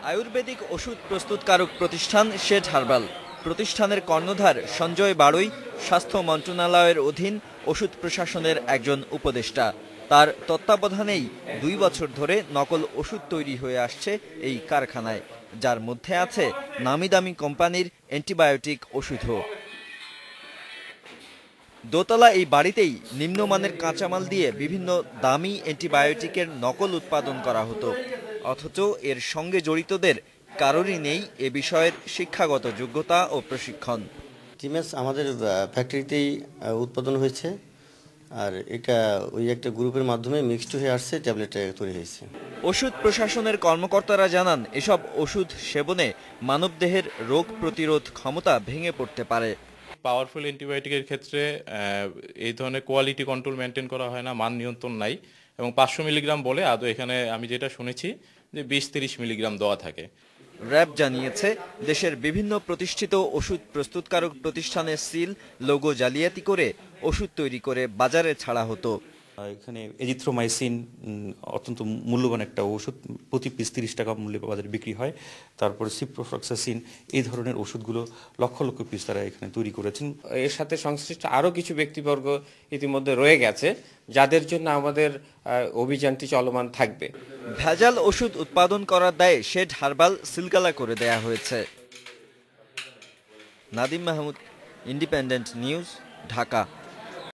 আয়ুর্বেদিক ওষুধ প্রস্তুতকারক প্রতিষ্ঠান শেঠ হার্বাল প্রতিষ্ঠানের কর্ণধার সঞ্জয় বাড়ই স্বাস্থ্য মন্ত্রণালয়ের অধীন ওষুধ প্রশাসনের একজন উপদেষ্টা। তার তত্ত্বাবধানেই ২ বছর ধরে নকল ওষুধ তৈরি হয়ে আসছে এই কারখানায়, যার মধ্যে আছে নামিদামি কোম্পানির অ্যান্টিবায়োটিক ওষুধও। দোতলা এই বাড়িতেই নিম্নমানের কাঁচামাল দিয়ে বিভিন্ন দামি অ্যান্টিবায়োটিকের নকল উৎপাদন করা হতো, অথচ এর সঙ্গে জড়িতদের কারোরই নেই এ বিষয়ের শিক্ষাগত যোগ্যতা ও প্রশিক্ষণ। টিমেস আমাদের ফ্যাক্টরিতেই উৎপাদন হয়েছে, আর এটা ওই একটা গ্রুপের মাধ্যমে মিক্সড হয়ে আসছে, ট্যাবলেট তৈরি হয়েছে। ওষুধ প্রশাসনের কর্মকর্তারা জানান, এসব ওষুধ সেবনে মানবদেহের রোগ প্রতিরোধ ক্ষমতা ভেঙে পড়তে পারে। পাওয়ারফুল অ্যান্টিবায়োটিকের ক্ষেত্রে এই ধরনের কোয়ালিটি কন্ট্রোল মেনটেন করা হয় না, মান নিয়ন্ত্রণ নাই, এবং 500 মিলিগ্রাম বলে আদৌ এখানে আমি যেটা শুনেছি যে 20-30 মিলিগ্রাম দেওয়া থাকে। র্যাব জানিয়েছে, দেশের বিভিন্ন প্রতিষ্ঠিত ওষুধ প্রস্তুতকারক প্রতিষ্ঠানের সিল, লোগো জালিয়াতি করে ওষুধ তৈরি করে বাজারে ছাড়া হতো। এখানে এজিথ্রোমাইসিন অত্যন্ত মূল্যবান একটা ওষুধ, প্রতি পিস 30 টাকা মূল্যে বাজারে বিক্রি হয়। তারপরে সিপ্রোফ্লক্সাসিন, এই ধরনের ওষুধগুলো লক্ষ লক্ষ পিস তারা এখানে তৈরি করেছেন। এর সাথে সংশ্লিষ্ট আরও কিছু ব্যক্তিবর্গ ইতিমধ্যে রয়ে গেছে, যাদের জন্য আমাদের অভিযানটি চলমান থাকবে। ভেজাল ওষুধ উৎপাদন করার দায়ে শেঠ হার্বাল সিলগালা করে দেয়া হয়েছে। Nadim Mahmud, independent news, Dhaka.